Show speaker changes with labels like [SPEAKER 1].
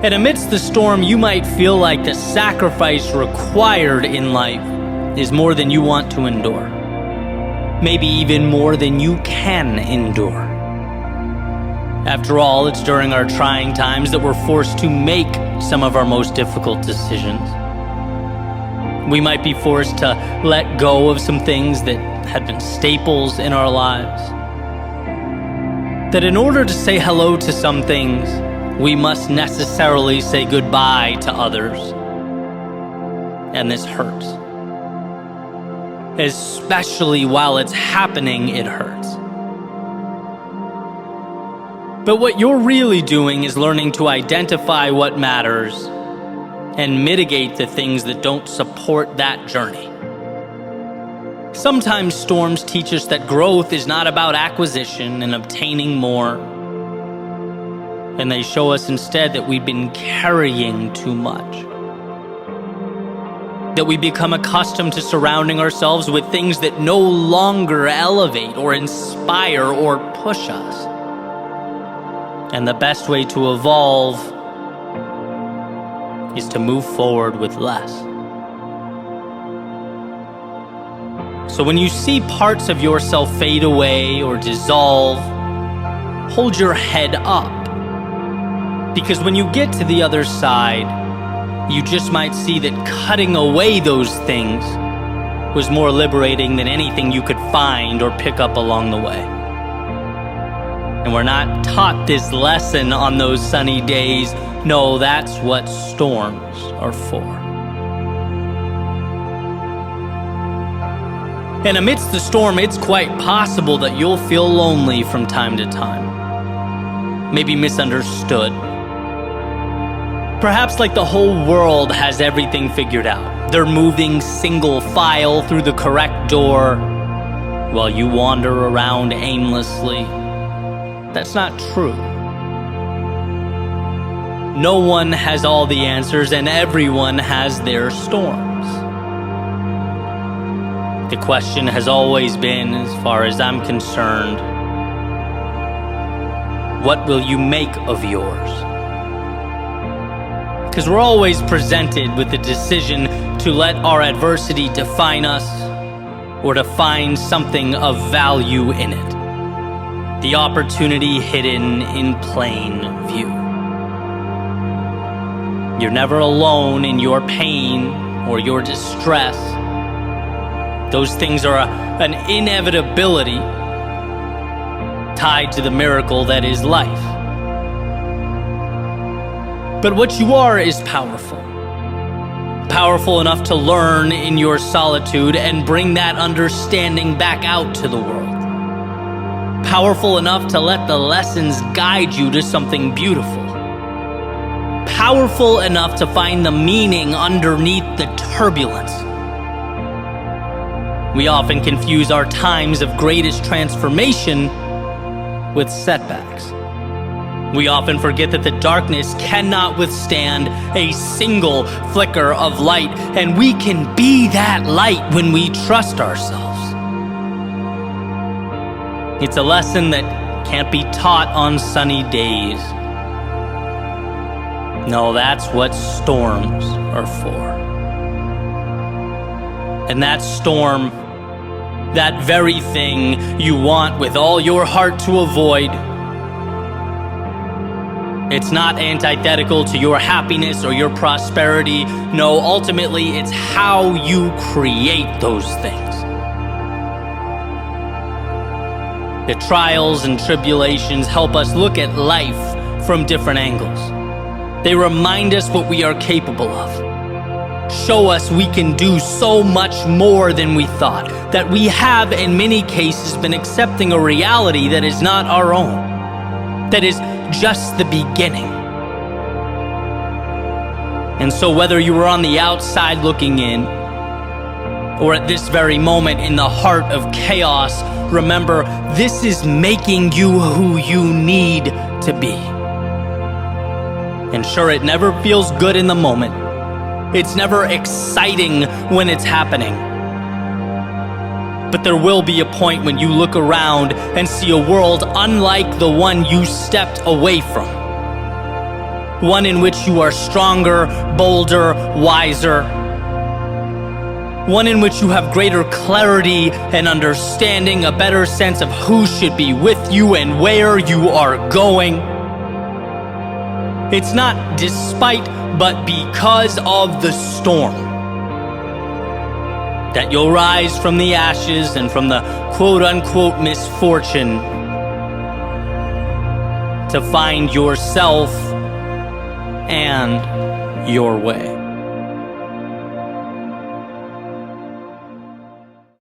[SPEAKER 1] And amidst the storm, you might feel like the sacrifice required in life is more than you want to endure. Maybe even more than you can endure. After all, it's during our trying times that we're forced to make some of our most difficult decisions. We might be forced to let go of some things that had been staples in our lives. That in order to say hello to some things, we must necessarily say goodbye to others. And this hurts. Especially while it's happening, it hurts. But what you're really doing is learning to identify what matters and mitigate the things that don't support that journey. Sometimes storms teach us that growth is not about acquisition and obtaining more. And they show us instead that we've been carrying too much. That we become accustomed to surrounding ourselves with things that no longer elevate or inspire or push us. And the best way to evolve is to move forward with less. So when you see parts of yourself fade away or dissolve, hold your head up. Because when you get to the other side, you just might see that cutting away those things was more liberating than anything you could find or pick up along the way. And we're not taught this lesson on those sunny days. No, that's what storms are for. And amidst the storm, it's quite possible that you'll feel lonely from time to time. Maybe misunderstood. Perhaps like the whole world has everything figured out. They're moving single file through the correct door while you wander around aimlessly. That's not true. No one has all the answers, and everyone has their storms. The question has always been, as far as I'm concerned, what will you make of yours? Because we're always presented with the decision to let our adversity define us or to find something of value in it. The opportunity hidden in plain view. You're never alone in your pain or your distress. Those things are an inevitability tied to the miracle that is life. But what you are is powerful. Powerful enough to learn in your solitude and bring that understanding back out to the world. Powerful enough to let the lessons guide you to something beautiful. Powerful enough to find the meaning underneath the turbulence. We often confuse our times of greatest transformation with setbacks. We often forget that the darkness cannot withstand a single flicker of light, and we can be that light when we trust ourselves. It's a lesson that can't be taught on sunny days. No, that's what storms are for. And that storm, that very thing you want with all your heart to avoid, it's not antithetical to your happiness or your prosperity. No, ultimately, it's how you create those things. The trials and tribulations help us look at life from different angles. They remind us what we are capable of. Show us we can do so much more than we thought. That we have, in many cases, been accepting a reality that is not our own. That is just the beginning. And so whether you are on the outside looking in, or at this very moment in the heart of chaos, remember, this is making you who you need to be. And sure, it never feels good in the moment. It's never exciting when it's happening. But there will be a point when you look around and see a world unlike the one you stepped away from. one in which you are stronger, bolder, wiser, one in which you have greater clarity and understanding, a better sense of who should be with you and where you are going. It's not despite, but because of the storm that you'll rise from the ashes and from the quote-unquote misfortune to find yourself and your way.